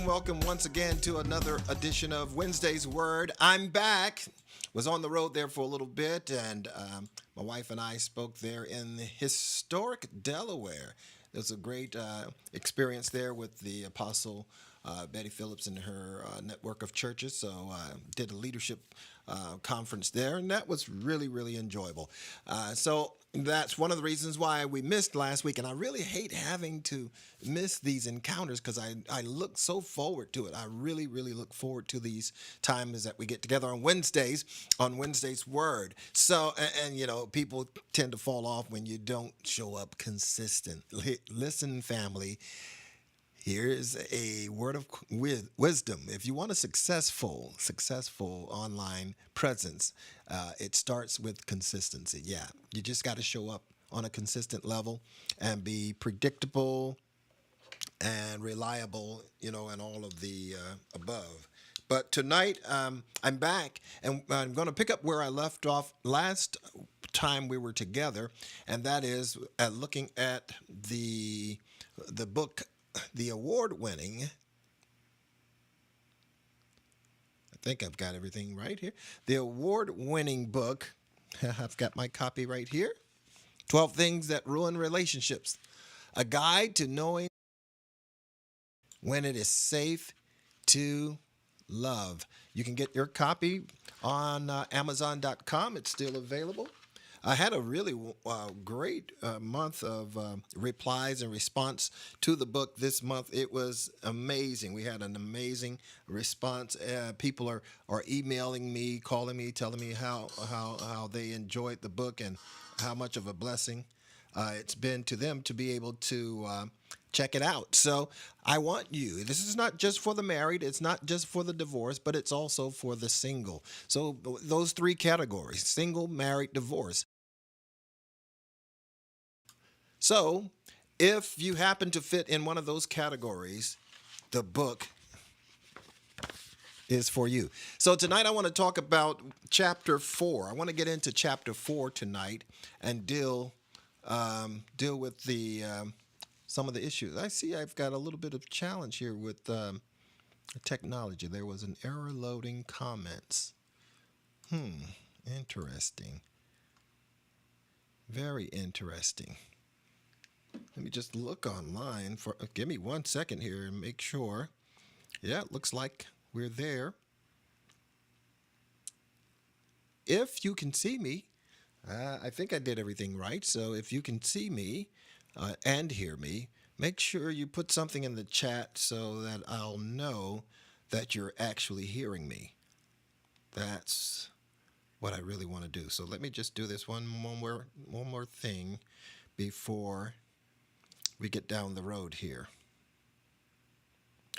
Welcome once again to another edition of Wednesday's Word. I'm back. Was on the road there for a little bit, and my wife and I spoke there in historic Delaware. It was a great experience there with the Apostle Betty Phillips and her network of churches. So did a leadership conference there, and that was really, really enjoyable. So that's one of the reasons why we missed last week, and I really hate having to miss these encounters because I look so forward to it. I really, really look forward to these times that we get together on Wednesday's Word. So, and you know, people tend to fall off when you don't show up consistently. Listen, family. Here's a word of wisdom. If you want a successful online presence, it starts with consistency. Yeah, you just got to show up on a consistent level and be predictable and reliable, you know, and all of the above. But tonight, I'm back, and I'm going to pick up where I left off last time we were together, and that is looking at the book, the award-winning, I think I've got everything right here, the award-winning book, I've got my copy right here, 12 Things That Ruin Relationships, a guide to knowing when it is safe to love. You can get your copy on Amazon.com. It's still available. I had a really great month of replies and response to the book this month. It was amazing. We had an amazing response. People are emailing me, calling me, telling me how they enjoyed the book and how much of a blessing it's been to them to be able to check it out. So I want you, this is not just for the married, it's not just for the divorced, but it's also for the single. So those three categories, single, married, divorce. So if you happen to fit in one of those categories, the book is for you. So tonight I want to talk about chapter 4. I want to get into chapter 4 tonight and deal with the some of the issues. I see I've got a little bit of challenge here with technology. There was an error loading comments. Interesting. Very interesting. Let me just look online for. Give me 1 second here and make sure. Yeah, it looks like we're there. if you can see me, I think I did everything right. So if you can see me and hear me, make sure you put something in the chat so that I'll know that you're actually hearing me. That's what I really want to do. So let me just do this one more thing before we get down the road here.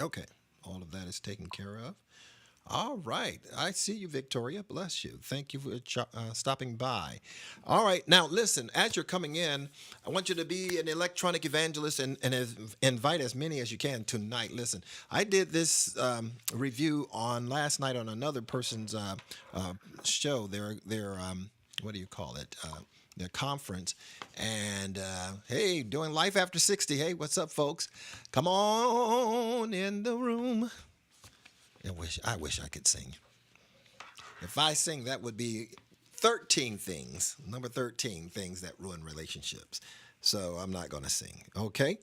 Okay, all of that is taken care of. All right. I see you, Victoria. Bless you. Thank you for stopping by. All right. Now, listen, as you're coming in, I want you to be an electronic evangelist and invite as many as you can tonight. Listen, I did this review on last night on another person's show, their what do you call it? Their conference. And hey, doing Life After 60. Hey, what's up, folks? Come on in the room. I wish I could sing. If I sing, that would be 13 things, number 13 things that ruin relationships. So I'm not going to sing, okay?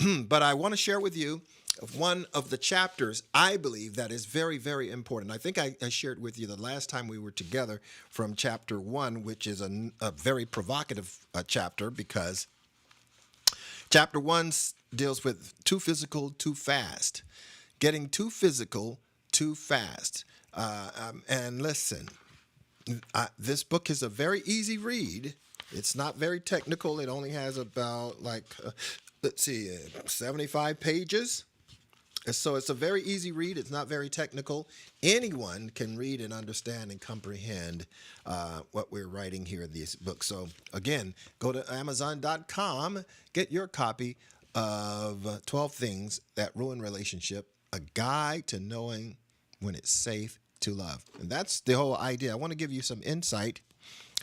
But I want to share with you one of the chapters I believe that is very, very important. I think I shared with you the last time we were together from chapter 1, which is a very provocative chapter because chapter 1 deals with too physical, too fast. Getting too physical, too fast. And listen, this book is a very easy read. It's not very technical. It only has about, 75 pages. So it's a very easy read. It's not very technical. Anyone can read and understand and comprehend what we're writing here in this book. So again, go to Amazon.com, get your copy of 12 Things That Ruin Relationship, a guide to knowing when it's safe to love. And that's the whole idea. I want to give you some insight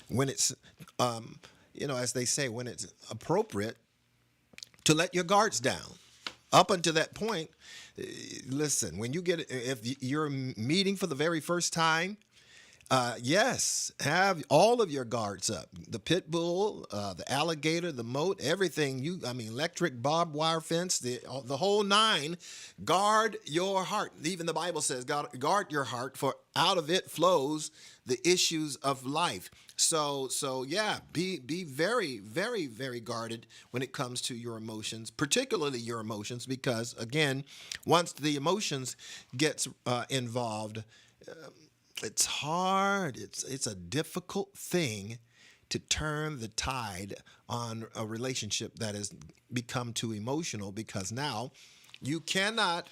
when it's, as they say, when it's appropriate to let your guards down. Up until that point, listen, if you're meeting for the very first time, yes, have all of your guards up. The pit bull, the alligator, the moat, everything. Electric barbed wire fence, the whole nine. Guard your heart. Even the Bible says, guard your heart, for out of it flows the issues of life. So yeah, be very, very, very guarded when it comes to your emotions, particularly your emotions, because again, once the emotions gets involved, it's hard. It's a difficult thing to turn the tide on a relationship that has become too emotional, because now you cannot.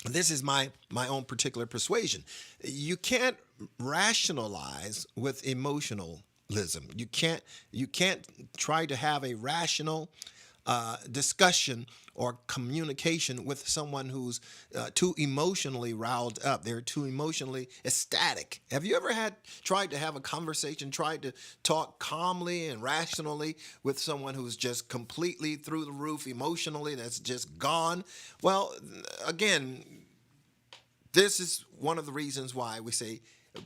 This is my own particular persuasion. You can't rationalize with emotionalism. You can't try to have a rational discussion or communication with someone who's too emotionally riled up. They're too emotionally ecstatic. Have you ever tried to have a conversation, tried to talk calmly and rationally with someone who's just completely through the roof emotionally, that's just gone? Well, again, this is one of the reasons why we say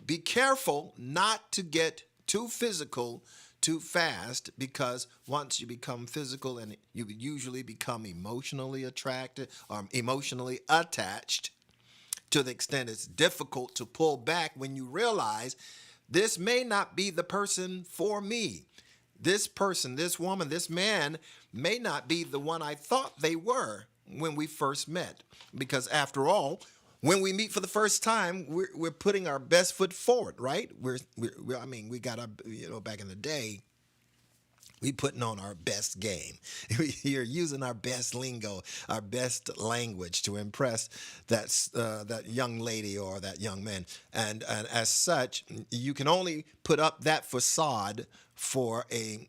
be careful not to get too physical too fast, because once you become physical, and you usually become emotionally attracted or emotionally attached to the extent it's difficult to pull back when you realize this may not be the person for me. This person, this woman, this man may not be the one I thought they were when we first met. Because after all, when we meet for the first time, we're putting our best foot forward, right? We got our, back in the day, we putting on our best game. You're using our best lingo, our best language to impress that young lady or that young man. And as such, you can only put up that facade for a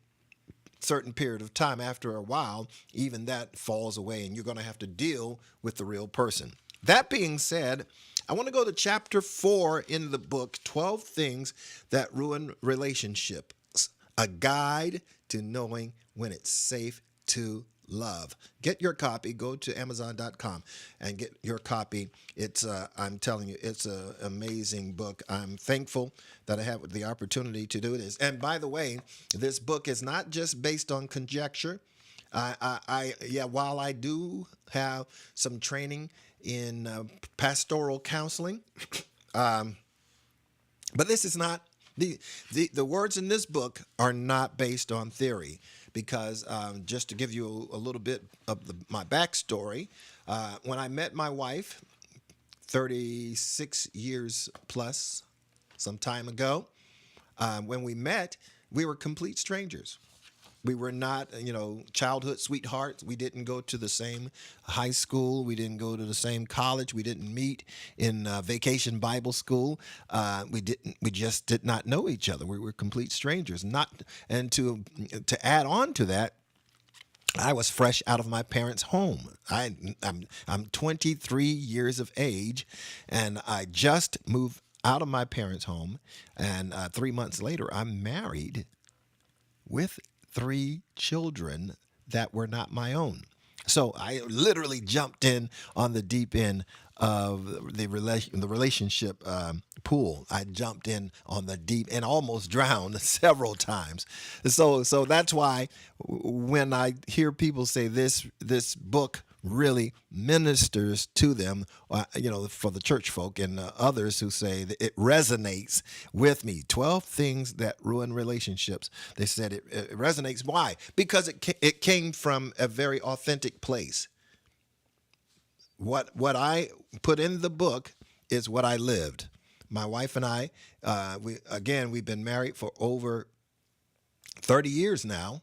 certain period of time. After a while, even that falls away, and you're going to have to deal with the real person. That being said, I want to go to chapter 4 in the book, 12 Things That Ruin Relationships, a guide to knowing when it's safe to love. Get your copy. Go to Amazon.com and get your copy. It's I'm telling you, it's an amazing book. I'm thankful that I have the opportunity to do this. And by the way, this book is not just based on conjecture. While I do have some training in pastoral counseling, But this is not the words in this book are not based on theory, because just to give you a little bit of my backstory, when I met my wife 36 years plus some time ago, when we met, we were complete strangers. We were not, childhood sweethearts. We didn't go to the same high school. We didn't go to the same college. We didn't meet in vacation Bible school. We didn't. We just did not know each other. We were complete strangers. Not, and to add on to that, I was fresh out of my parents' home. I'm 23 years of age, and I just moved out of my parents' home. And 3 months later, I'm married with three children that were not my own. So I literally jumped in on the deep end of the relationship pool. I jumped in on the deep and almost drowned several times. So that's why when I hear people say this book really ministers to them, for the church folk and others who say that it resonates with me. 12 things that ruin relationships. They said it resonates. Why? Because it came from a very authentic place. What I put in the book is what I lived. My wife and I, we've been married for over 30 years now.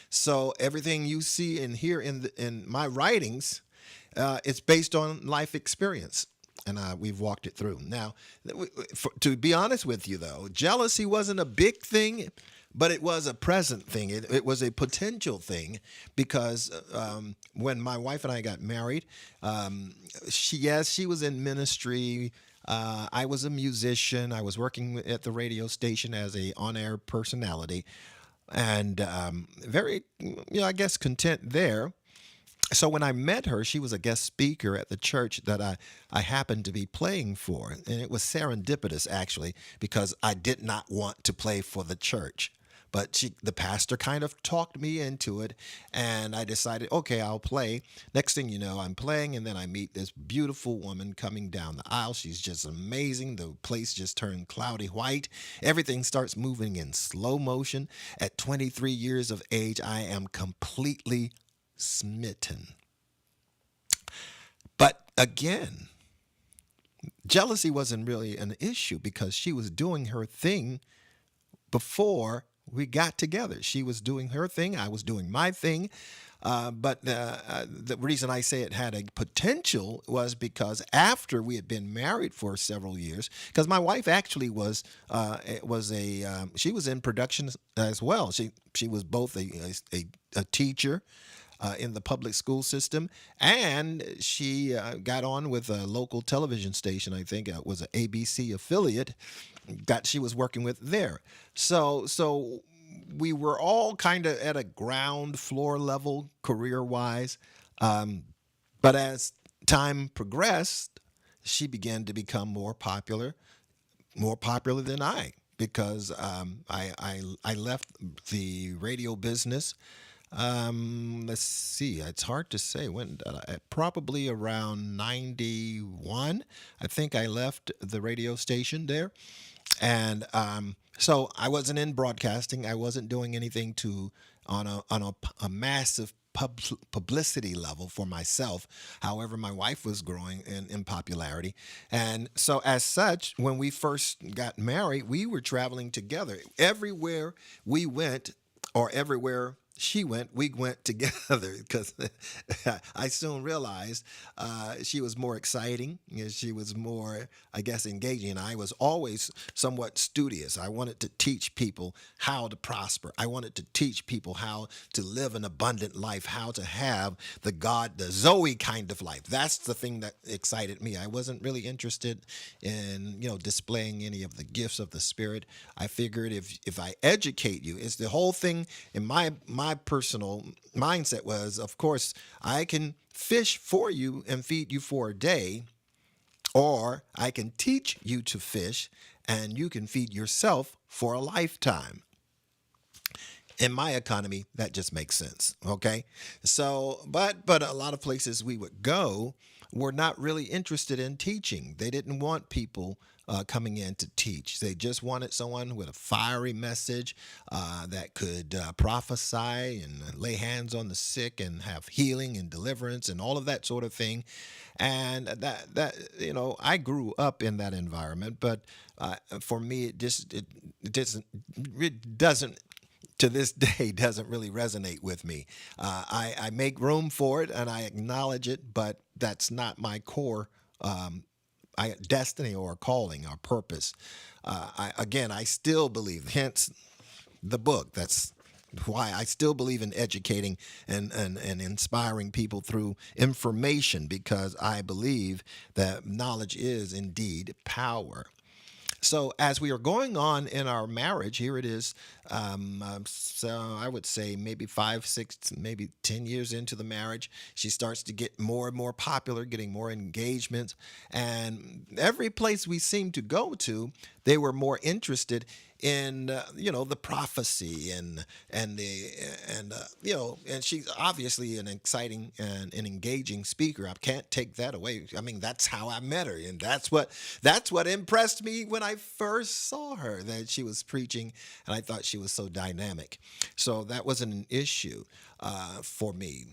So everything you see and hear in my writings, it's based on life experience, and we've walked it through. Now, to be honest with you, though, jealousy wasn't a big thing, but it was a present thing. It was a potential thing, because when my wife and I got married, she was in ministry. I was a musician. I was working at the radio station as a on-air personality, and very, I guess, content there. So when I met her, she was a guest speaker at the church that I happened to be playing for. And it was serendipitous, actually, because I did not want to play for the church. But the pastor kind of talked me into it, and I decided, okay, I'll play. Next thing you know, I'm playing, and then I meet this beautiful woman coming down the aisle. She's just amazing. The place just turned cloudy white. Everything starts moving in slow motion. At 23 years of age, I am completely smitten. But again, jealousy wasn't really an issue, because she was doing her thing before we got together. She was doing her thing. I was doing my thing. But the reason I say it had a potential was because after we had been married for several years, because my wife actually she was in production as well. She was both a teacher in the public school system, and she got on with a local television station. I think it was an ABC affiliate that she was working with there. So we were all kind of at a ground floor level career wise. But as time progressed, she began to become more popular than I, because I left the radio business. Let's see. It's hard to say when. Probably around 91. I think I left the radio station there, and so I wasn't in broadcasting. I wasn't doing anything on a massive publicity level for myself. However, my wife was growing in popularity, and so as such, when we first got married, we were traveling together everywhere we went, or everywhere she went, we went together, because I soon realized she was more exciting. She was more, I guess, engaging. And I was always somewhat studious. I wanted to teach people how to prosper. I wanted to teach people how to live an abundant life, how to have the Zoe kind of life. That's the thing that excited me. I wasn't really interested in, displaying any of the gifts of the Spirit. I figured if I educate you, it's the whole thing in my personal mindset was, of course, I can fish for you and feed you for a day, or I can teach you to fish and you can feed yourself for a lifetime. In my economy, that just makes sense. Okay, so but a lot of places we would go were not really interested in teaching. They didn't want people coming in to teach. They just wanted someone with a fiery message that could prophesy and lay hands on the sick and have healing and deliverance and all of that sort of thing. And I grew up in that environment, but for me, it doesn't to this day doesn't really resonate with me. I make room for it and I acknowledge it, but that's not my core destiny or calling or purpose. I still believe, hence the book. That's why I still believe in educating and inspiring people through information, because I believe that knowledge is indeed power. So as we are going on in our marriage, here it is. So I would say maybe 5, 6, maybe 10 years into the marriage, she starts to get more and more popular, getting more engagements, and every place we seemed to go to, they were more interested in the prophecy and she's obviously an exciting and an engaging speaker. I can't take that away. I mean, that's how I met her, and that's what impressed me when I first saw her, that she was preaching, and I thought she was so dynamic. So that wasn't an issue for me.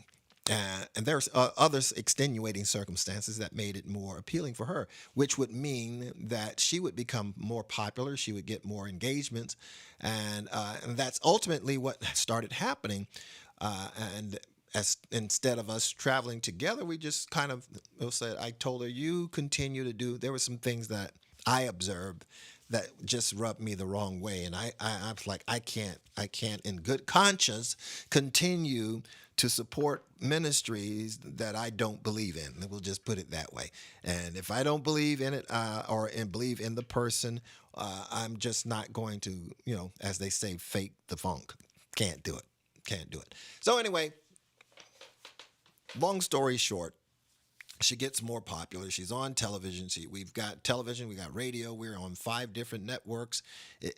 And there's other extenuating circumstances that made it more appealing for her, which would mean that she would become more popular, she would get more engagements, and that's ultimately what started happening. And as instead of us traveling together, we just kind of said, I told her, you continue to do. There were some things that I observed that just rubbed me the wrong way, and I was like, I can't in good conscience continue to support ministries that I don't believe in. We'll just put it that way. And if I don't believe in it and believe in the person, I'm just not going to, as they say, fake the funk. Can't do it. Can't do it. So anyway, long story short, she gets more popular. She's on television. We've got television, we got radio. We're on 5 different networks,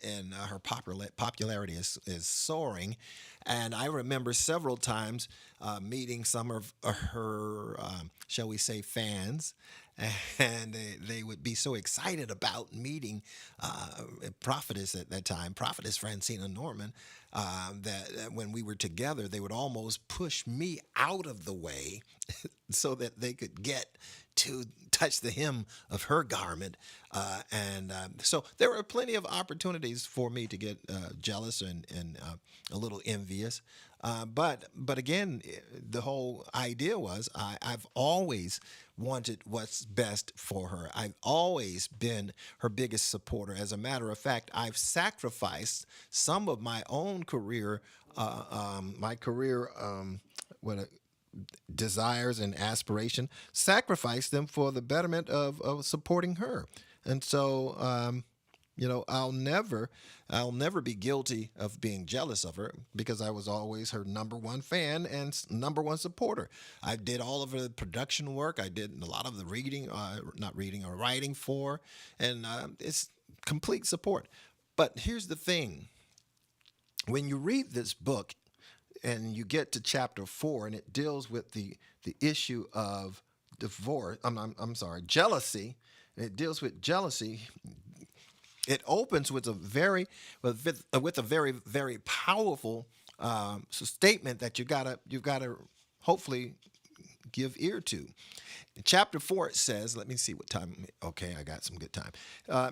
and her popularity is soaring. And I remember several times meeting some of her, shall we say, fans. And they would be so excited about meeting prophetess at that time, prophetess Francina Norman, that when we were together, they would almost push me out of the way so that they could get to touch the hem of her garment. So there were plenty of opportunities for me to get jealous and a little envious. But again, the whole idea was I've always wanted what's best for her. I've always been her biggest supporter. As a matter of fact, I've sacrificed some of my own career, my career, what desires and aspiration, sacrifice them for the betterment of supporting her. And so, I'll never be guilty of being jealous of her, because I was always her number one fan and number one supporter. I did all of the production work. I did a lot of the reading, not reading or writing for, and it's complete support. But here's the thing: when you read this book, and you get to chapter 4, and it deals with the issue of divorce. I'm sorry, jealousy. It deals with jealousy. It opens with a very very powerful statement that you've gotta hopefully give ear to. In chapter 4, it says, let me see what time. Okay, I got some good time.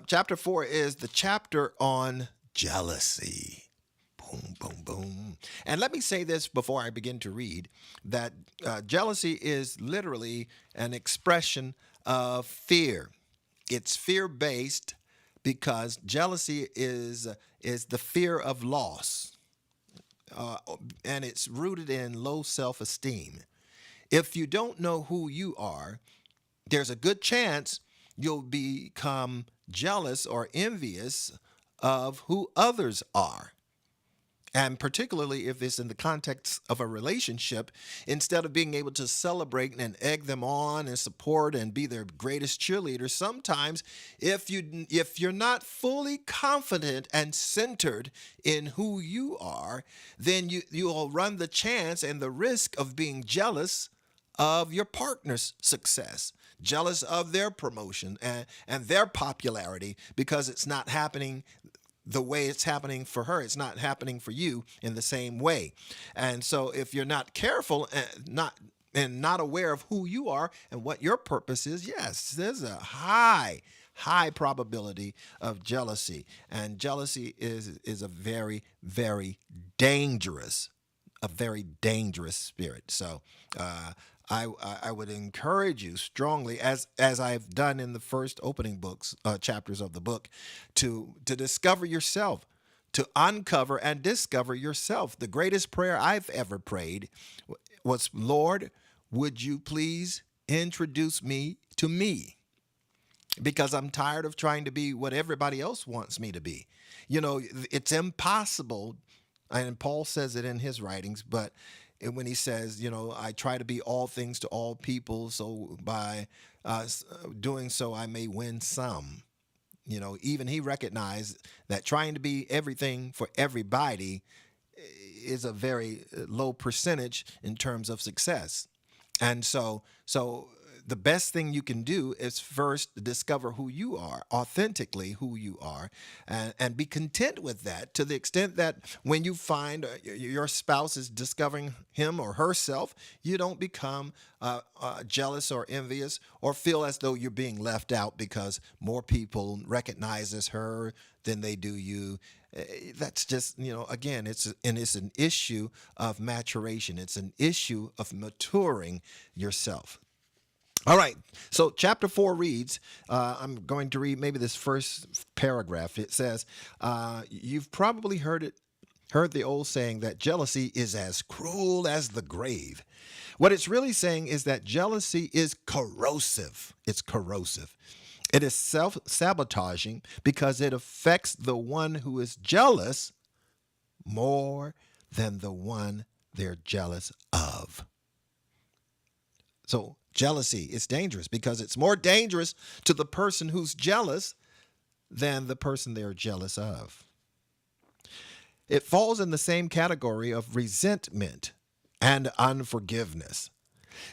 Chapter 4 is the chapter on jealousy. Boom, boom, boom. And let me say this before I begin to read, that jealousy is literally an expression of fear. It's fear based, because jealousy is the fear of loss, and it's rooted in low self esteem. If you don't know who you are, there's a good chance you'll become jealous or envious of who others are. And particularly if it's in the context of a relationship, instead of being able to celebrate and egg them on and support and be their greatest cheerleader, sometimes if you're not fully confident and centered in who you are, then you'll run the chance and the risk of being jealous of your partner's success, jealous of their promotion and their popularity because it's not happening the way it's happening for her. It's not happening for you in the same way. And so if you're not careful and not aware of who you are and what your purpose is, yes, there's a high probability of jealousy. And jealousy is a very, very dangerous a very dangerous spirit. So I would encourage you strongly, as I've done in the first opening books chapters of the book, to discover yourself, to uncover and discover yourself. The greatest prayer I've ever prayed was, Lord, would you please introduce me to me? Because I'm tired of trying to be what everybody else wants me to be. It's impossible, and Paul says it in his writings, but when he says, I try to be all things to all people, so by doing so I may win some. Even he recognized that trying to be everything for everybody is a very low percentage in terms of success. And so the best thing you can do is first discover who you are, authentically who you are, and be content with that, to the extent that when you find your spouse is discovering him or herself, you don't become jealous or envious or feel as though you're being left out because more people recognizes her than they do you. That's just, again, it's an issue of maturation. It's an issue of maturing yourself. All right, so chapter 4 reads, I'm going to read maybe this first paragraph. It says, you've probably heard the old saying that jealousy is as cruel as the grave. What it's really saying is that jealousy is corrosive. It's corrosive. It is self-sabotaging because it affects the one who is jealous more than the one they're jealous of. So jealousy is dangerous because it's more dangerous to the person who's jealous than the person they're jealous of. It falls in the same category of resentment and unforgiveness.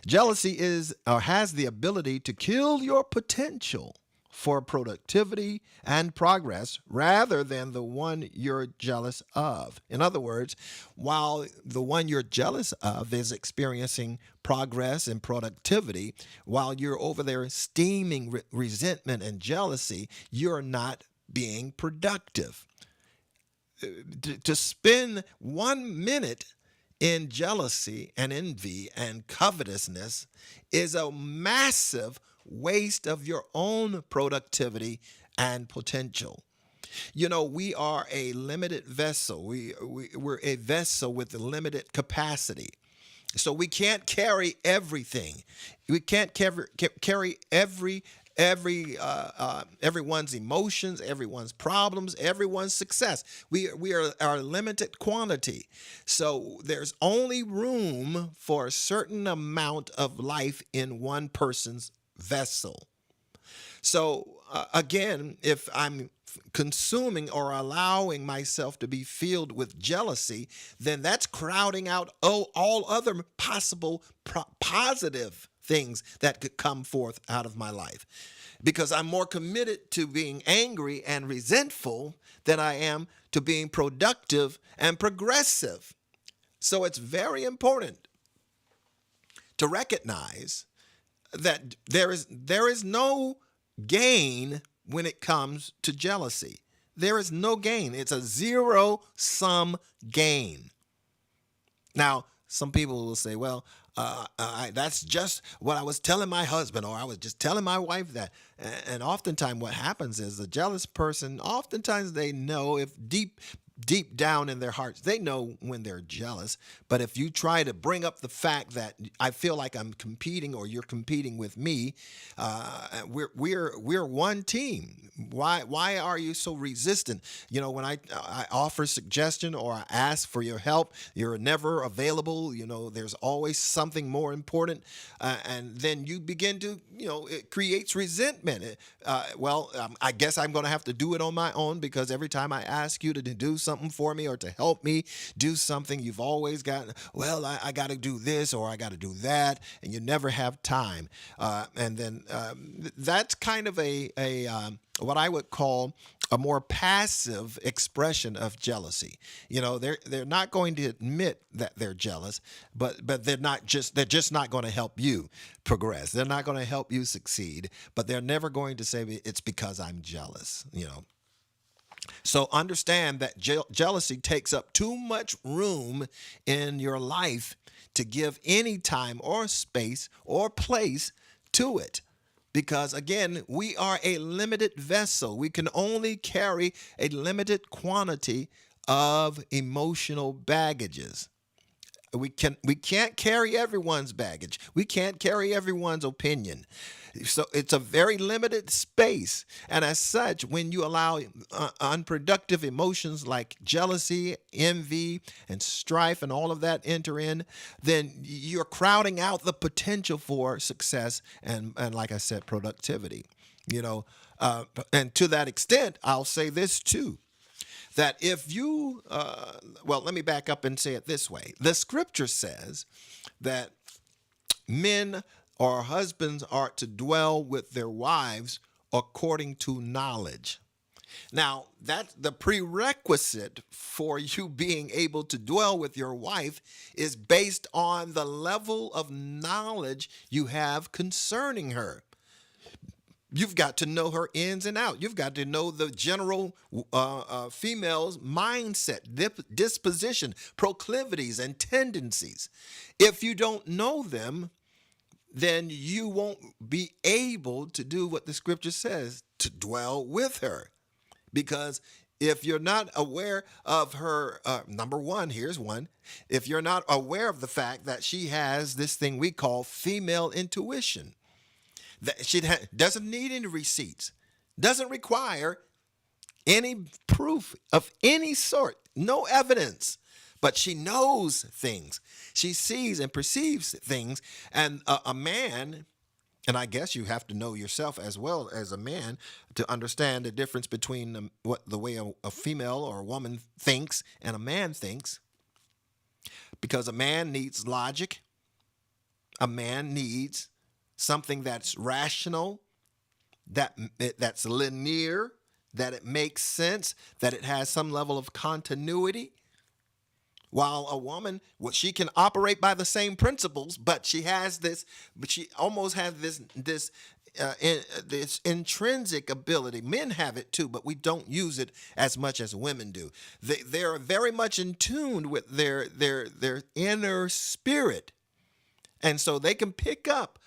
Jealousy is or has the ability to kill your potential for productivity and progress rather than the one you're jealous of. In other words, while the one you're jealous of is experiencing progress and productivity, while you're over there steaming resentment and jealousy, you're not being productive. To spend 1 minute in jealousy and envy and covetousness is a massive waste of your own productivity and potential. We are a limited vessel. We're a vessel with a limited capacity. So we can't carry everything. We can't carry everyone's emotions, everyone's problems, everyone's success. We are a limited quantity. So there's only room for a certain amount of life in one person's vessel. So again, if I'm consuming or allowing myself to be filled with jealousy, then that's crowding out all other possible positive things that could come forth out of my life, because I'm more committed to being angry and resentful than I am to being productive and progressive. So it's very important to recognize that there is no gain when it comes to jealousy. There is no gain. It's a zero-sum gain. Now, some people will say, well, that's just what I was telling my husband, or I was just telling my wife that. And oftentimes what happens is the jealous person, oftentimes they know, if deep down in their hearts, they know when they're jealous. But if you try to bring up the fact that I feel like I'm competing or you're competing with me, we're one team. Why are you so resistant? When I offer suggestion or I ask for your help, you're never available. There's always something more important, and then you begin to, it creates resentment. I guess I'm going to have to do it on my own, because every time I ask you to do something for me or to help me do something, you've always got, well, I got to do this or I got to do that, and you never have time. And then that's kind of what I would call a more passive expression of jealousy. They're not going to admit that they're jealous, but they're just not going to help you progress. They're not going to help you succeed, but they're never going to say it's because I'm jealous. So understand that jealousy takes up too much room in your life to give any time or space or place to it. Because again, we are a limited vessel. We can only carry a limited quantity of emotional baggages. We can't carry everyone's baggage. We can't carry everyone's opinion. So it's a very limited space. And as such, when you allow unproductive emotions like jealousy, envy, and strife and all of that enter in, then you're crowding out the potential for success and like I said, productivity. You know, and to that extent, I'll say this too, that if you, let me back up and say it this way. The scripture says that men or husbands are to dwell with their wives according to knowledge. Now, that's the prerequisite for you being able to dwell with your wife is based on the level of knowledge you have concerning her. You've got to know her ins and out. You've got to know the general female's mindset, disposition, proclivities, and tendencies. If you don't know them, then you won't be able to do what the scripture says, to dwell with her. Because if you're not aware of her, number one, here's one. If you're not aware of the fact that she has this thing we call female intuition, that she doesn't need any receipts, doesn't require any proof of any sort, no evidence, but she knows things. She sees and perceives things. And a man, and I guess you have to know yourself as well as a man to understand the difference between the way a female or a woman thinks and a man thinks. Because a man needs logic. A man needs something that's rational, that's linear, that it makes sense, that it has some level of continuity. While a woman, she can operate by the same principles, but she almost has this intrinsic ability. Men have it too, but we don't use it as much as women do. They're very much in tune with their inner spirit, and so they can pick up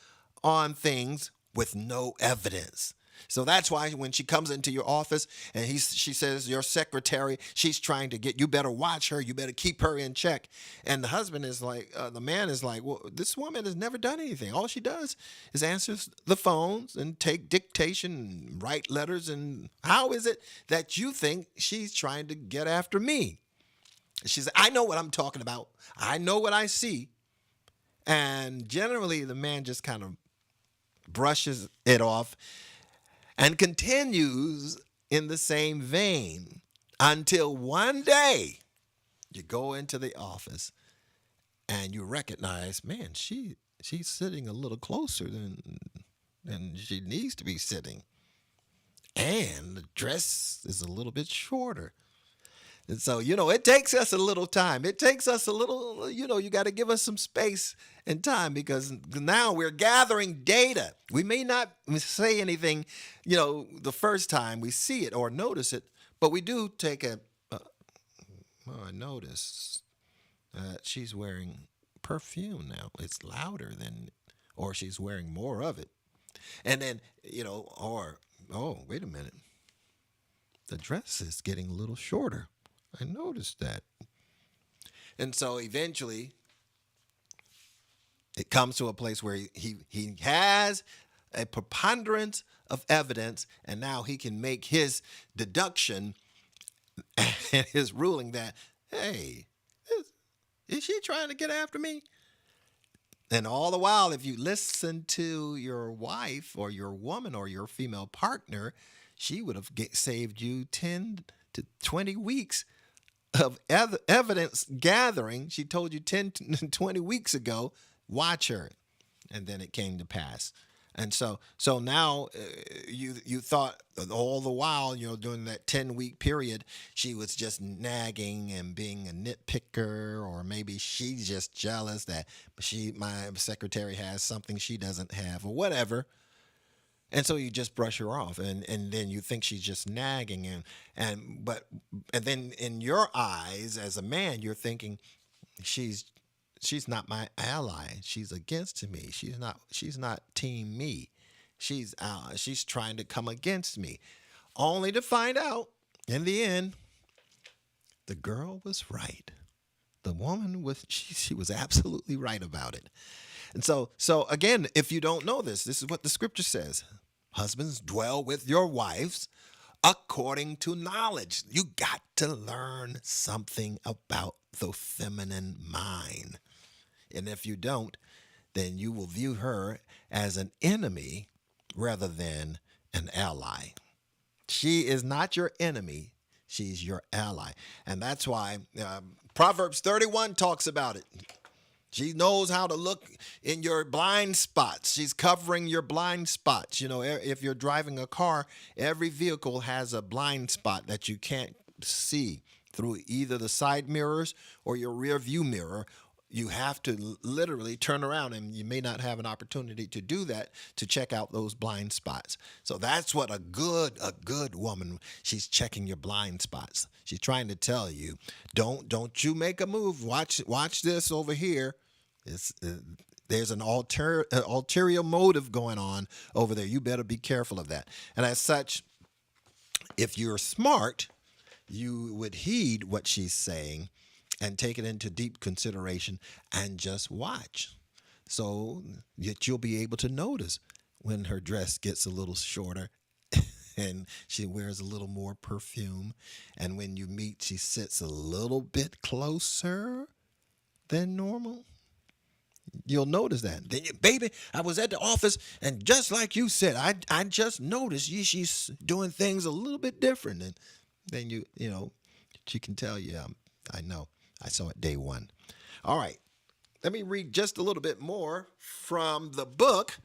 on things with no evidence. So that's why when she comes into your office and she says, your secretary, she's trying to you better watch her, you better keep her in check. And the husband is like, the man is like, well, this woman has never done anything. All she does is answers the phones and take dictation and write letters. And how is it that you think she's trying to get after me? She said, I know what I'm talking about. I know what I see. And generally the man just kind of brushes it off and continues in the same vein until one day you go into the office and you recognize, man, she's sitting a little closer than she needs to be sitting. And the dress is a little bit shorter. And so, it takes us a little time. It takes us a little, you got to give us some space and time, because now we're gathering data. We may not say anything, the first time we see it or notice it, but we do take I notice that she's wearing perfume now. It's louder or she's wearing more of it. And then, oh, wait a minute. The dress is getting a little shorter. I noticed that. And so eventually it comes to a place where he has a preponderance of evidence, and now he can make his deduction and his ruling that, hey, is she trying to get after me? And all the while, if you listen to your wife or your woman or your female partner, she would have saved you 10 to 20 weeks of evidence gathering. She told you 10 to 20 weeks ago, watch her. And then it came to pass. And so now you thought all the while, during that 10-week period, she was just nagging and being a nitpicker, or maybe she's just jealous that my secretary has something she doesn't have, or whatever. And so you just brush her off, and then you think she's just nagging, and then in your eyes as a man, you're thinking she's not my ally. She's against me. She's not team me. She's trying to come against me, only to find out in the end the girl was right. The woman was she was absolutely right about it. And so again, if you don't know this is what the scripture says. Husbands, dwell with your wives according to knowledge. You got to learn something about the feminine mind. And if you don't, then you will view her as an enemy rather than an ally. She is not your enemy. She's your ally. And that's why Proverbs 31 talks about it. She knows how to look in your blind spots. She's covering your blind spots. If you're driving a car, every vehicle has a blind spot that you can't see through either the side mirrors or your rear view mirror. You have to literally turn around, and you may not have an opportunity to do that, to check out those blind spots. So that's what a good woman, she's checking your blind spots. She's trying to tell you, don't you make a move. Watch this over here. There's an ulterior motive going on over there. You better be careful of that. And as such, if you're smart, you would heed what she's saying and take it into deep consideration and just watch. So that you'll be able to notice when her dress gets a little shorter and she wears a little more perfume. And when you meet, she sits a little bit closer than normal. You'll notice that. Then, baby, I was at the office, and just like you said, I just noticed she's doing things a little bit different. And then she can tell you, I know. I saw it day one. All right. Let me read just a little bit more from the book,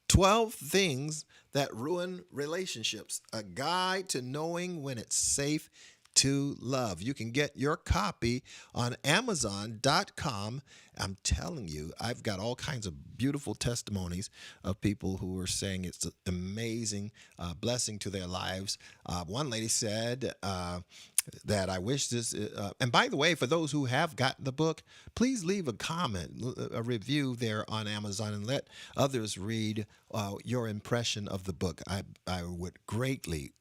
12 Things That Ruin Relationships, a guide to knowing when it's safe to love. You can get your copy on Amazon.com. I'm telling you, I've got all kinds of beautiful testimonies of people who are saying it's an amazing blessing to their lives. One lady said that I wish this, and by the way, for those who have gotten the book, please leave a comment, a review there on Amazon, and let others read your impression of the book. I would greatly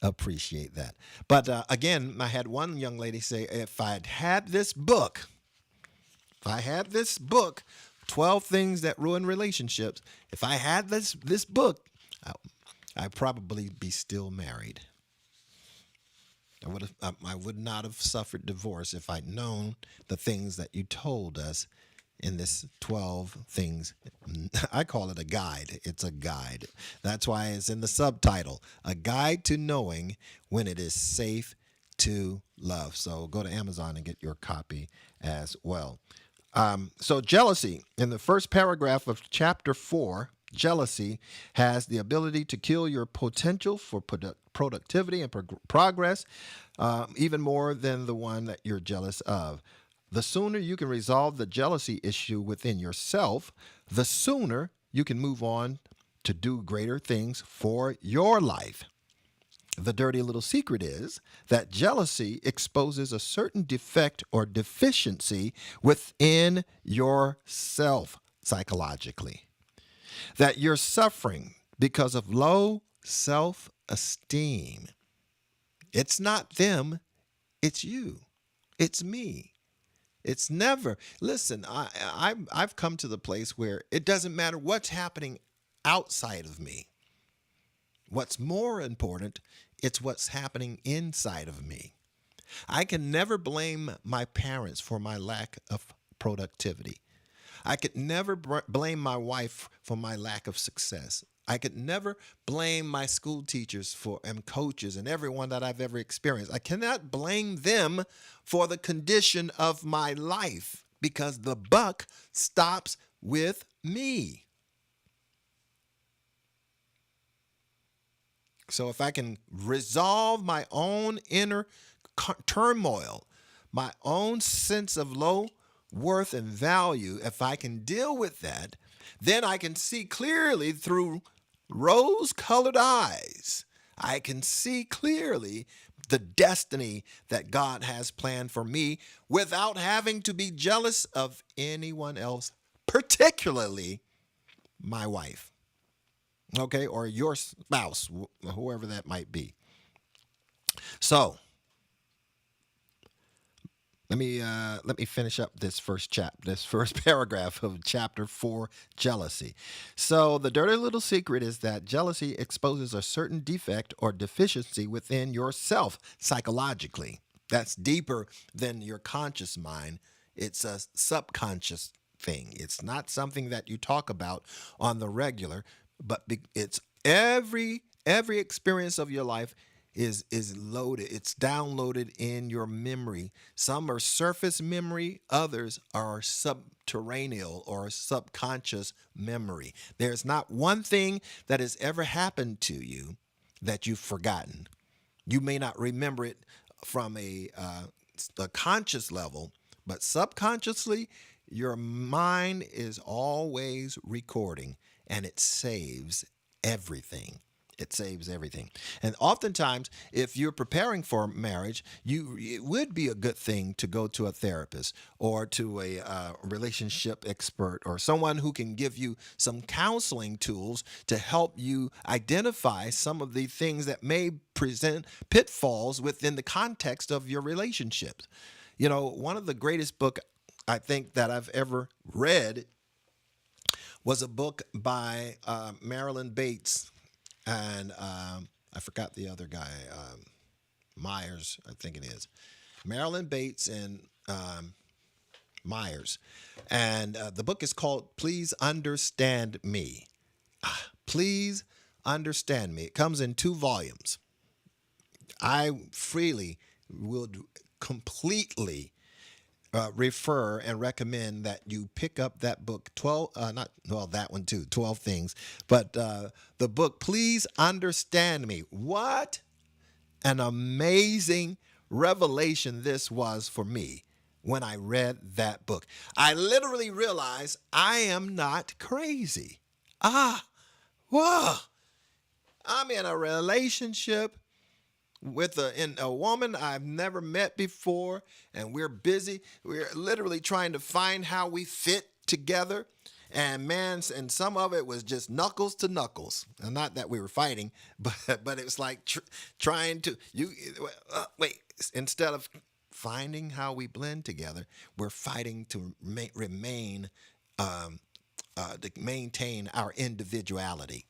appreciate that. But again, I had one young lady say, if I'd had this book, 12 Things That Ruin Relationships, if I had this book, I'd probably be still married. I would not have suffered divorce if I'd known the things that you told us in this 12 things. I call it a guide. It's a guide. That's why it's in the subtitle, A Guide to Knowing When It Is Safe to Love. So go to Amazon and get your copy as well. So jealousy, in the first paragraph of chapter 4, jealousy has the ability to kill your potential for productivity and progress, even more than the one that you're jealous of. The sooner you can resolve the jealousy issue within yourself, the sooner you can move on to do greater things for your life. The dirty little secret is that jealousy exposes a certain defect or deficiency within yourself psychologically. That you're suffering because of low self-esteem. It's not them, It's you. It's me. It's never. Listen, I've come to the place where it doesn't matter what's happening outside of me. What's more important, it's what's happening inside of me. I can never blame my parents for my lack of productivity. I could never blame my wife for my lack of success. I could never blame my school teachers for and coaches and everyone that I've ever experienced. I cannot blame them for the condition of my life because the buck stops with me. So if I can resolve my own inner turmoil, my own sense of low worth and value, if I can deal with that, then I can see clearly through rose colored eyes. I can see clearly the destiny that God has planned for me without having to be jealous of anyone else, particularly my wife, okay, or your spouse, whoever that might be. So let me finish up this first paragraph of chapter 4, jealousy. So the dirty little secret is that jealousy exposes a certain defect or deficiency within yourself psychologically. That's deeper than your conscious mind. It's a subconscious thing. It's not something that you talk about on the regular, but it's every experience of your life is loaded. It's downloaded in your memory. Some are surface memory, others are subterranean or subconscious memory. There's not one thing that has ever happened to you that you've forgotten. You may not remember it from a conscious level, but subconsciously, your mind is always recording and it saves everything. It saves everything. And oftentimes, if you're preparing for marriage, it would be a good thing to go to a therapist or to a relationship expert or someone who can give you some counseling tools to help you identify some of the things that may present pitfalls within the context of your relationships. You know, one of the greatest book I think that I've ever read was a book by Marilyn Bates and I forgot the other guy, Myers, I think it is. Marilyn Bates and Myers. And the book is called Please Understand Me. Please Understand Me. It comes in 2 volumes. I freely will completely refer and recommend that you pick up that book 12 not well that one too, 12 things, but the book Please Understand Me. What an amazing revelation this was for me when I read that book. I literally realized I am not crazy. Whoa, I'm in a relationship with a woman I've never met before, and we're busy. We're literally trying to find how we fit together. And man, and some of it was just knuckles to knuckles. And not that we were fighting, but it was like trying to wait. Instead of finding how we blend together, we're fighting to remain to maintain our individuality.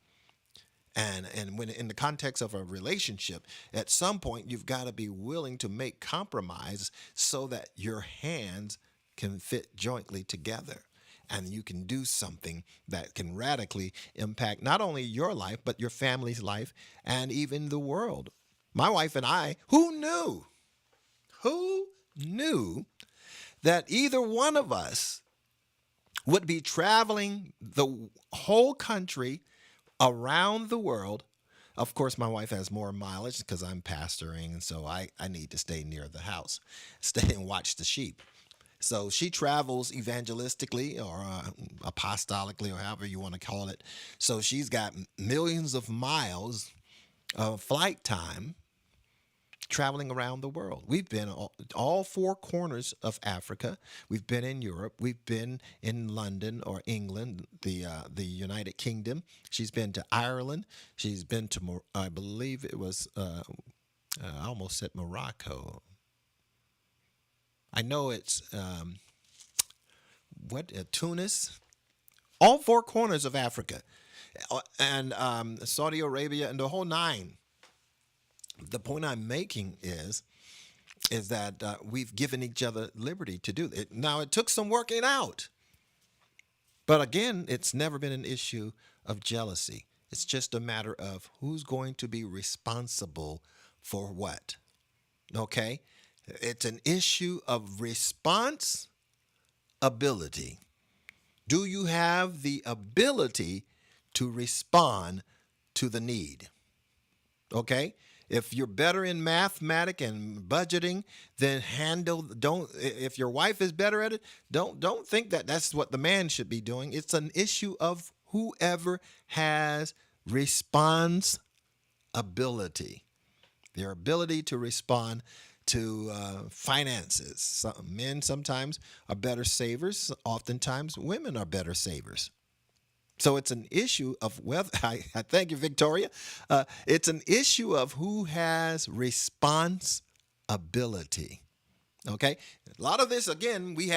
And when in the context of a relationship, at some point you've got to be willing to make compromise so that your hands can fit jointly together and you can do something that can radically impact not only your life but your family's life and even the world. My wife and I, who knew that either one of us would be traveling the whole country around the world. Of course, my wife has more mileage because I'm pastoring, and so I need to stay near the house, stay and watch the sheep. So she travels evangelistically or apostolically or however you want to call it. So she's got millions of miles of flight time traveling around the world. We've been all 4 corners of Africa. We've been in Europe. We've been in London or England, the United Kingdom. She's been to Ireland. She's been to I believe it was I almost said Morocco. I know it's Tunis, all four corners of Africa, and Saudi Arabia, and the whole nine. The point I'm making is that we've given each other liberty to do it. Now it took some working out, but again, it's never been an issue of jealousy. It's just a matter of who's going to be responsible for what. Okay? It's an issue of responsibility. Do you have the ability to respond to the need? Okay? If you're better in mathematics and budgeting, then handle don't if your wife is better at it, don't think that that's what the man should be doing. It's an issue of whoever has responsibility, their ability to respond to finances. Men sometimes are better savers. Oftentimes, women are better savers. So it's an issue of whether, I thank you, Victoria. It's an issue of who has responsibility. Okay, a lot of this again we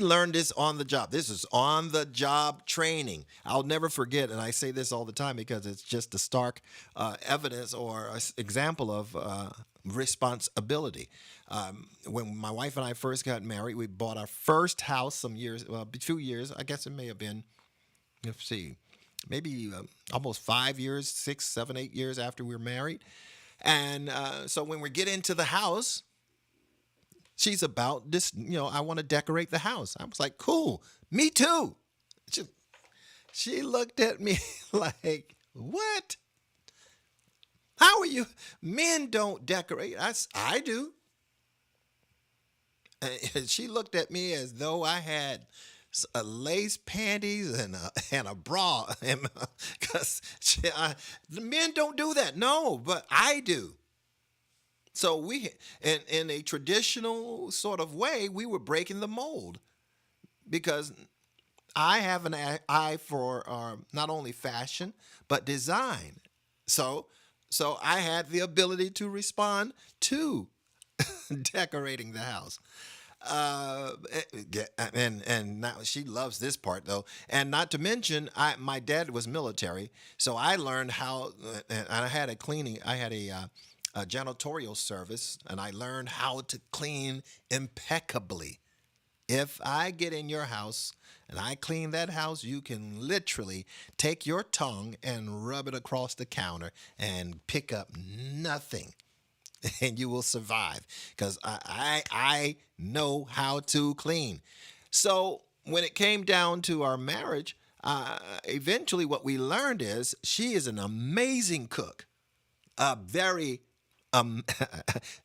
learned this on the job. This is on the job training. I'll never forget, and I say this all the time because it's just a stark evidence or example of responsibility. When my wife and I first got married, we bought our first house some years, well, 2 years. I guess it may have been, let's see, maybe almost 5 years, 6, 7, 8 years after we were married. And so when we get into the house, she's about this, I want to decorate the house. I was like, cool, me too. She, she looked at me like, what? How are you? Men don't decorate. I do. And she looked at me as though I had a lace panties and a bra, because the men don't do that. No, but I do. So in a traditional sort of way, we were breaking the mold because I have an eye for not only fashion but design. So so I had the ability to respond to decorating the house. And now she loves this part though, and not to mention, my dad was military, so I learned how. And I had a janitorial service, and I learned how to clean impeccably. If I get in your house and I clean that house, you can literally take your tongue and rub it across the counter and pick up nothing. And you will survive because I know how to clean. So when it came down to our marriage, eventually what we learned is she is an amazing cook, a very um,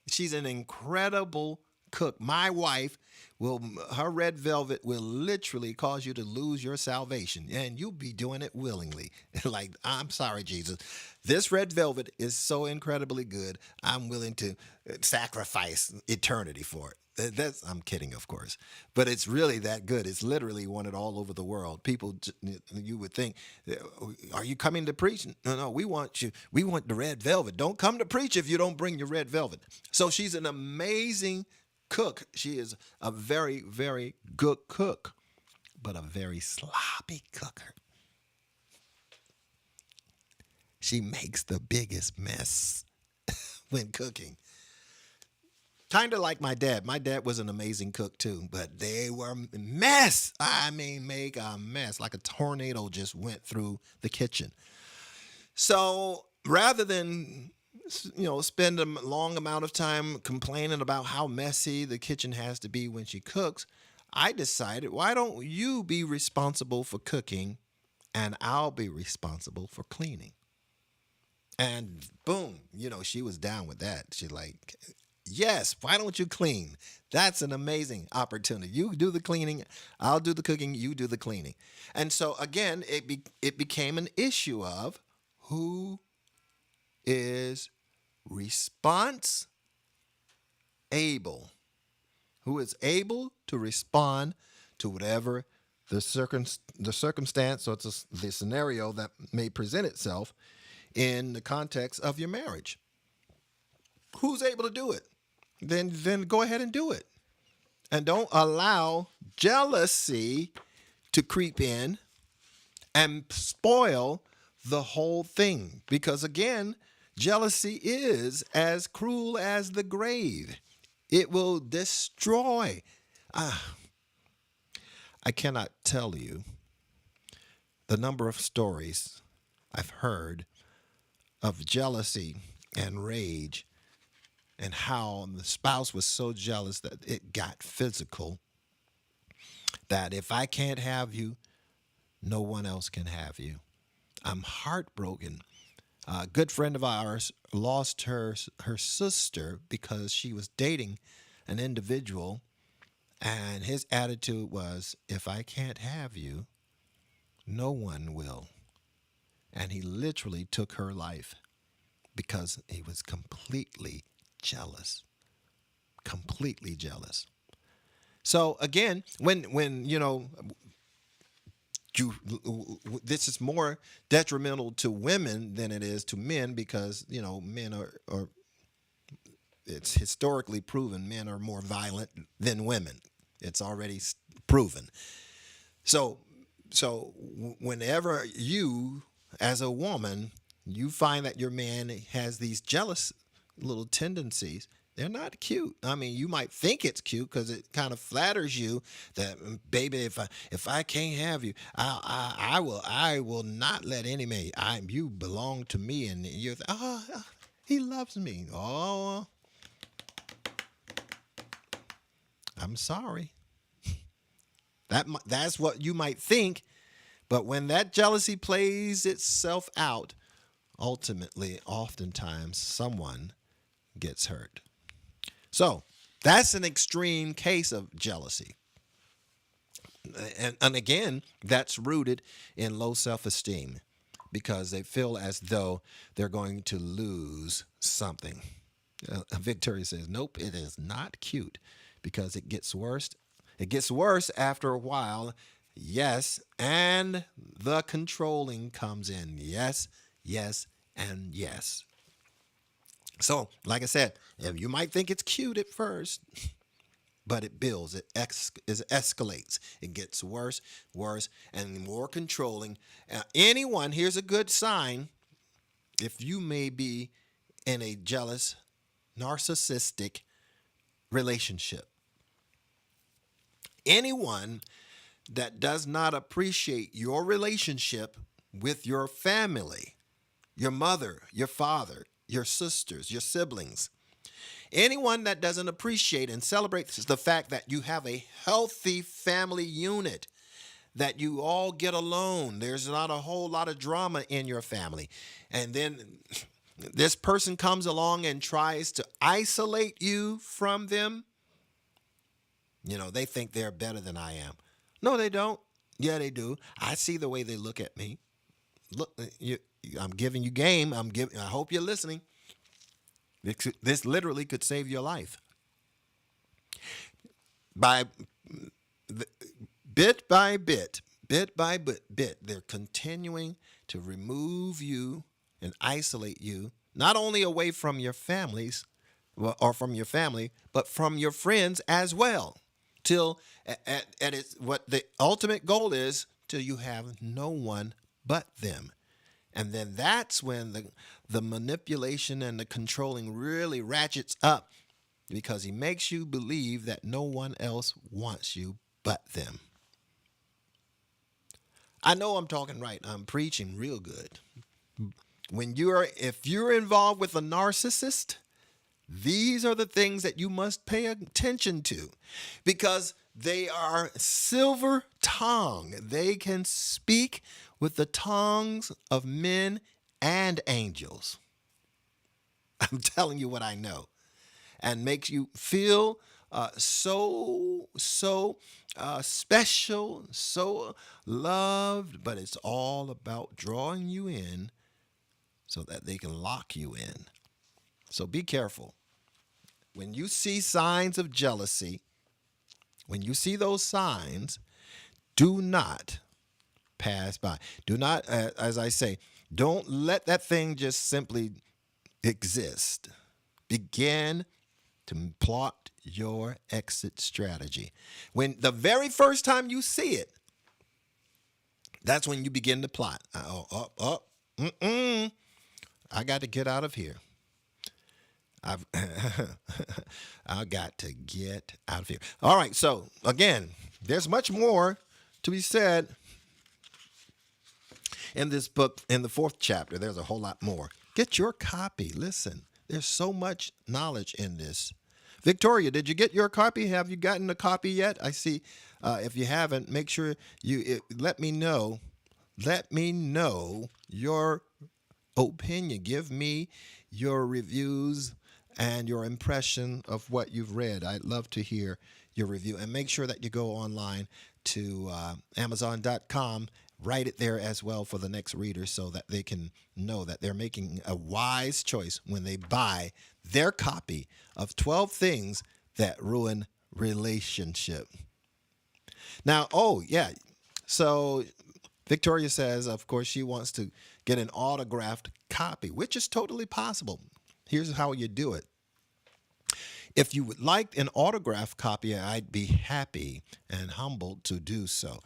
she's an incredible cook. My wife will her red velvet will literally cause you to lose your salvation, and you'll be doing it willingly. Like, I'm sorry, Jesus, this red velvet is so incredibly good. I'm willing to sacrifice eternity for it. That's I'm kidding, of course, but it's really that good. It's literally wanted all over the world. People, you would think, are you coming to preach? No, no, we want you. We want the red velvet. Don't come to preach if you don't bring your red velvet. So she's an amazing cook. She is a very, very good cook, but a very sloppy cooker. She makes the biggest mess when cooking. Kind of like my dad. My dad was an amazing cook too, but they were a mess. I mean, make a mess. Like a tornado just went through the kitchen. So rather than spend a long amount of time complaining about how messy the kitchen has to be when she cooks, I decided, why don't you be responsible for cooking and I'll be responsible for cleaning? And boom, she was down with that. She like, yes, why don't you clean? That's an amazing opportunity. You do the cleaning, I'll do the cooking, you do the cleaning. And so again, it became an issue of who is response able, who is able to respond to whatever the circumstance or the scenario that may present itself in the context of your marriage. Who's able to do it? Then go ahead and do it. And don't allow jealousy to creep in and spoil the whole thing. Because again, jealousy is as cruel as the grave, it will destroy. I cannot tell you the number of stories I've heard of jealousy and rage, and how the spouse was so jealous that it got physical. That if I can't have you, no one else can have you. I'm heartbroken. A good friend of ours lost her sister because she was dating an individual, and his attitude was, if I can't have you, no one will. And he literally took her life because he was completely jealous. Completely jealous. So again, when you this is more detrimental to women than it is to men, because men are it's historically proven men are more violent than women. It's already proven. So whenever you, as a woman, you find that your man has these jealous little tendencies, they're not cute. I mean, you might think it's cute because it kind of flatters you that, baby, if I can't have you, I will not let any man. You belong to me, and you're he loves me. Oh, I'm sorry. That's what you might think, but when that jealousy plays itself out, ultimately, oftentimes, someone gets hurt. So that's an extreme case of jealousy. And again, that's rooted in low self esteem because they feel as though they're going to lose something. Victoria says, nope, it is not cute because it gets worse. It gets worse after a while. Yes. And the controlling comes in. Yes, yes, and yes. So, like I said, you might think it's cute at first, but it builds, it escalates. It gets worse, worse, and more controlling. Here's a good sign if you may be in a jealous, narcissistic relationship. Anyone that does not appreciate your relationship with your family, your mother, your father, your sisters, your siblings, anyone that doesn't appreciate and celebrate the fact that you have a healthy family unit, that you all get along, there's not a whole lot of drama in your family, and then this person comes along and tries to isolate you from them, they think they're better than I am. No, they don't. Yeah, they do. I see the way they look at me. Look, I'm giving you game. I hope you're listening. This literally could save your life. By bit by bit, they're continuing to remove you and isolate you, not only away from your families or from your family, but from your friends as well. Till at its what the ultimate goal is, till you have no one but them. And then that's when the manipulation and the controlling really ratchets up, because he makes you believe that no one else wants you but them. I know I'm talking right. I'm preaching real good. If you're involved with a narcissist, these are the things that you must pay attention to, because they are silver tongue. They can speak with the tongues of men and angels. I'm telling you what I know, and makes you feel so special, so loved. But it's all about drawing you in so that they can lock you in. So be careful. When you see signs of jealousy, when you see those signs, do not pass by. Do not, as I say, don't let that thing just simply exist. Begin to plot your exit strategy. When the very first time you see it, that's when you begin to plot. I got to get out of here. I've I got to get out of here. All right, so again, there's much more to be said in this book. In the 4th chapter, there's a whole lot more. Get your copy. Listen, there's so much knowledge in this. Victoria, did you get your copy? Have you gotten a copy yet? I see. If you haven't, make sure let me know. Let me know your opinion. Give me your reviews and your impression of what you've read. I'd love to hear your review. And make sure that you go online to Amazon.com. Write it there as well for the next reader so that they can know that they're making a wise choice when they buy their copy of 12 Things That Ruin Relationship. Now, so Victoria says, of course, she wants to get an autographed copy, which is totally possible. Here's how you do it. If you would like an autographed copy, I'd be happy and humbled to do so.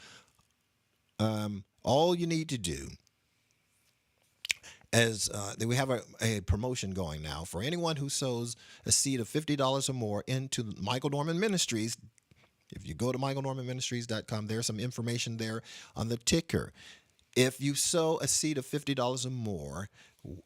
All you need to do is we have a promotion going now for anyone who sows a seed of $50 or more into Michael Norman Ministries. If you go to MichaelNormanMinistries.com, there's some information there on the ticker. If you sow a seed of $50 or more,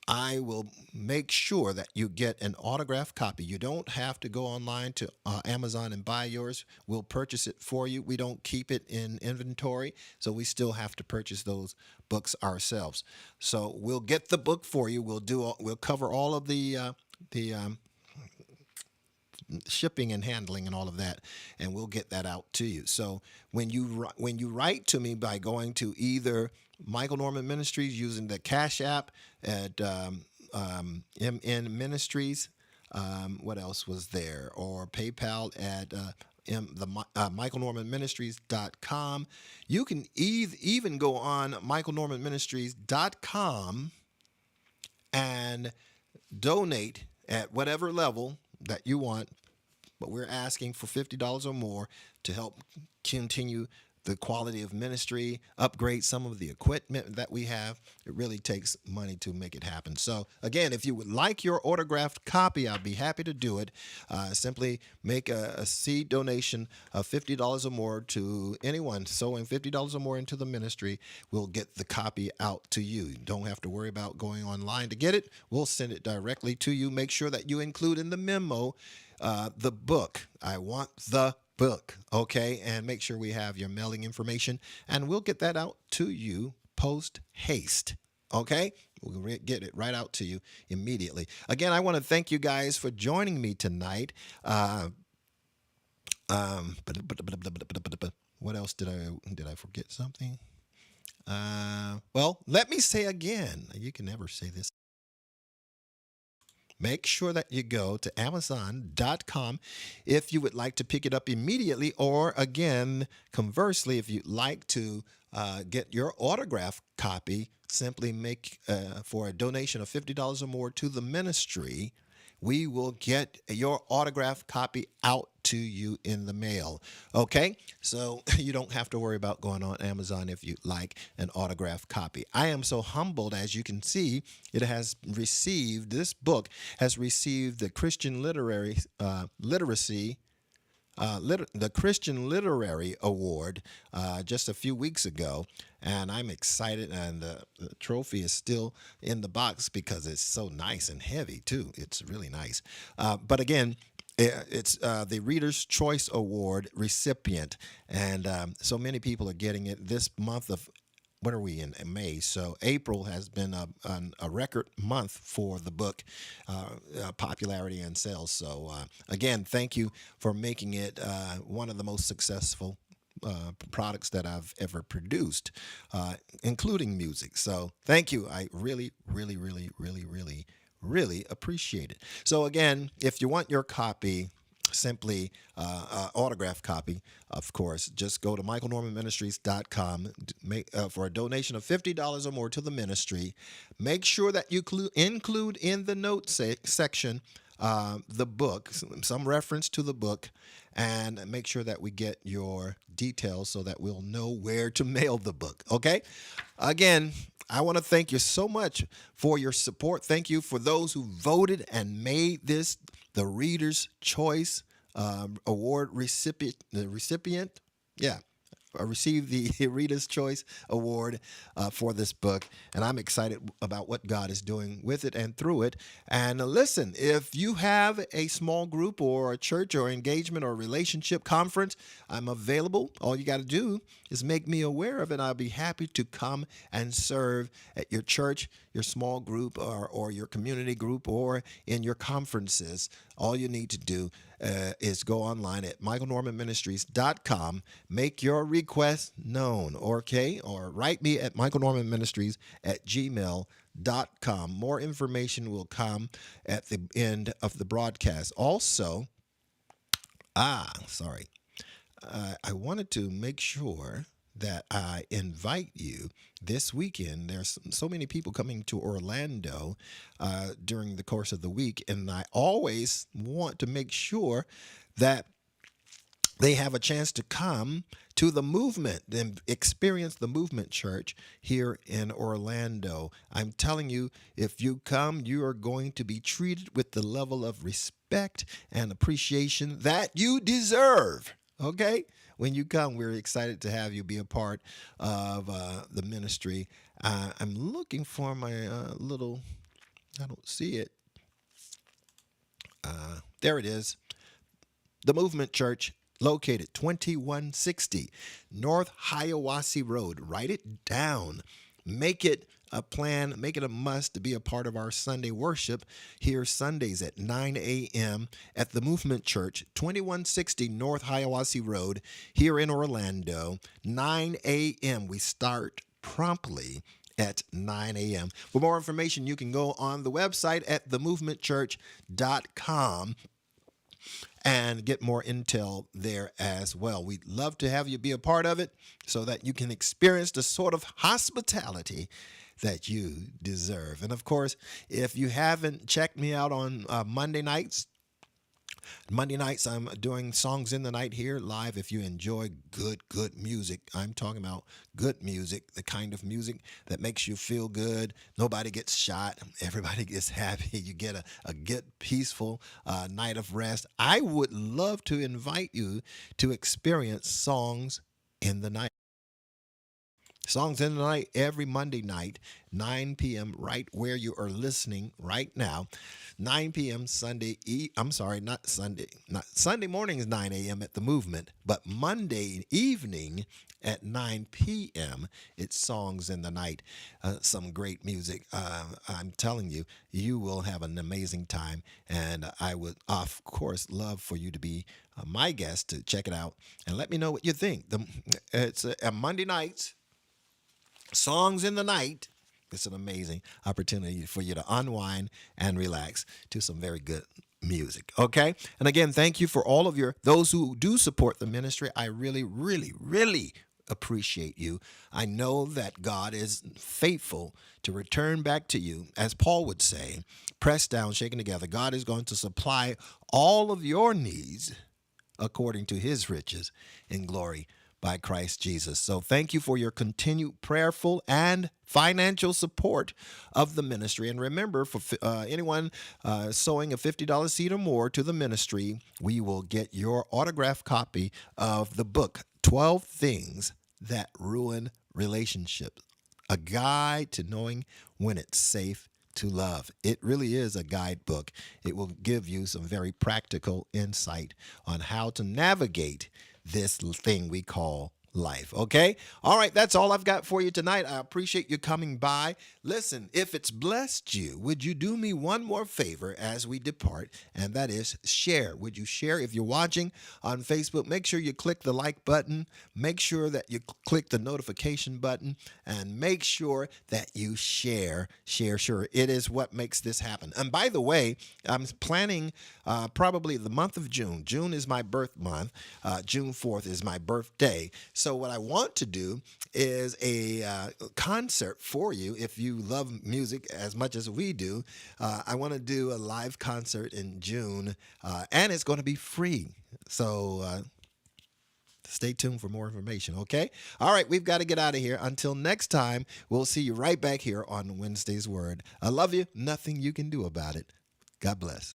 I will make sure that you get an autographed copy. You don't have to go online to Amazon and buy yours. We'll purchase it for you. We don't keep it in inventory, so we still have to purchase those books ourselves. So we'll get the book for you. We'll cover all of the shipping and handling and all of that, and we'll get that out to you. So when you write to me by going to either Michael Norman Ministries using the Cash App at MNMinistries, what else was there, or PayPal at MichaelNormanMinistries.com. You can even go on MichaelNormanMinistries.com and donate at whatever level that you want, but we're asking for $50 or more to help continue the quality of ministry, upgrade some of the equipment that we have. It really takes money to make it happen. So again, if you would like your autographed copy, I'd be happy to do it. Simply make a seed donation of $50 or more to anyone sowing $50 or more into the ministry. We'll get the copy out to you. You don't have to worry about going online to get it. We'll send it directly to you. Make sure that you include in the memo the book. I want the book, okay? And make sure we have your mailing information, and we'll get that out to you post haste, okay? We'll get it right out to you immediately. Again, I want to thank you guys for joining me tonight. What else did I forget something? Well, let me say again, you can never say this. Make sure that you go to Amazon.com if you would like to pick it up immediately, or again, conversely, if you'd like to get your autograph copy, simply make for a donation of $50 or more to the ministry. We will get your autograph copy out to you in the mail. Okay? So you don't have to worry about going on Amazon if you like an autograph copy. I am so humbled, as you can see, this book has received the Christian the Christian Literary Award just a few weeks ago, and I'm excited, and the trophy is still in the box because it's so nice and heavy too. It's really nice. But again, it's the Reader's Choice Award recipient, and so many people are getting it this month of. What are we in May? So April has been a record month for the book popularity and sales. So again, thank you for making it one of the most successful products that I've ever produced, including music. So thank you. I really, really, really, really, really, really appreciate it. So again, if you want your copy, simply autograph copy, of course, just go to MichaelNormanMinistries.com for a donation of $50 or more to the ministry. Make sure that you include in the notes section the book, some reference to the book, and make sure that we get your details so that we'll know where to mail the book. Okay? Again, I want to thank you so much for your support. Thank you for those who voted and made this the Reader's Choice Award recipient. The recipient, yeah, received the Reader's Choice Award for this book, and I'm excited about what God is doing with it and through it. And listen, if you have a small group or a church or engagement or relationship conference, I'm available. All you got to do is make me aware of it. I'll be happy to come and serve at your church, your small group, or your community group, or in your conferences. All you need to do is go online at MichaelNormanMinistries.com, make your request known, okay? Or write me at MichaelNormanMinistries at gmail.com. More information will come at the end of the broadcast. Also, sorry. I wanted to make sure that I invite you this weekend. There's so many people coming to Orlando during the course of the week, and I always want to make sure that they have a chance to come to the movement and experience the movement church here in Orlando. I'm telling you, if you come, you are going to be treated with the level of respect and appreciation that you deserve. Okay? When you come, we're excited to have you be a part of the ministry. I'm looking for my little, I don't see it. There it is. The Movement Church, located 2160 North Hiawassee Road. Write it down. Make it a plan, make it a must to be a part of our Sunday worship here Sundays at 9 a.m. at the Movement Church, 2160 North Hiawassee Road here in Orlando. 9 a.m. We start promptly at 9 a.m. For more information, you can go on the website at themovementchurch.com and get more intel there as well. We'd love to have you be a part of it so that you can experience the sort of hospitality that you deserve. And of course, if you haven't checked me out on Monday nights, I'm doing Songs in the Night here live. If you enjoy good music, I'm talking about good music, the kind of music that makes you feel good. Nobody gets shot. Everybody gets happy. You get a good, peaceful night of rest. I would love to invite you to experience Songs in the Night. Songs in the Night every Monday night, 9 p.m. right where you are listening right now. 9 p.m. Sunday. I'm sorry, not Sunday. Not Sunday morning is 9 a.m. at the Movement, but Monday evening at 9 p.m. it's Songs in the Night. Some great music. I'm telling you, you will have an amazing time, and I would, of course, love for you to be my guest to check it out and let me know what you think. It's a Monday nights. Songs in the Night. It's an amazing opportunity for you to unwind and relax to some very good music. Okay? And again, thank you for all of those who do support the ministry. I really appreciate you. I know that God is faithful to return back to you, as Paul would say, pressed down, shaken together. God is going to supply all of your needs according to his riches in glory by Christ Jesus. So thank you for your continued prayerful and financial support of the ministry. And remember, for anyone sowing a $50 seed or more to the ministry, we will get your autographed copy of the book, 12 Things That Ruin Relationships, a guide to knowing when it's safe to love. It really is a guidebook. It will give you some very practical insight on how to navigate this thing we call life. Okay? All right, that's all I've got for you tonight. I appreciate you coming by. Listen, if it's blessed you, would you do me one more favor as we depart? And that is share. Would you share? If you're watching on Facebook, make sure you click the like button. Make sure that you click the notification button, and make sure that you share. Sure. It is what makes this happen. And by the way, I'm planning probably the month of June. June is my birth month. June 4th is my birthday. so what I want to do is a concert for you. If you love music as much as we do, I want to do a live concert in June, and it's going to be free. So stay tuned for more information, okay? All right, we've got to get out of here. Until next time, we'll see you right back here on Wednesday's Word. I love you. Nothing you can do about it. God bless.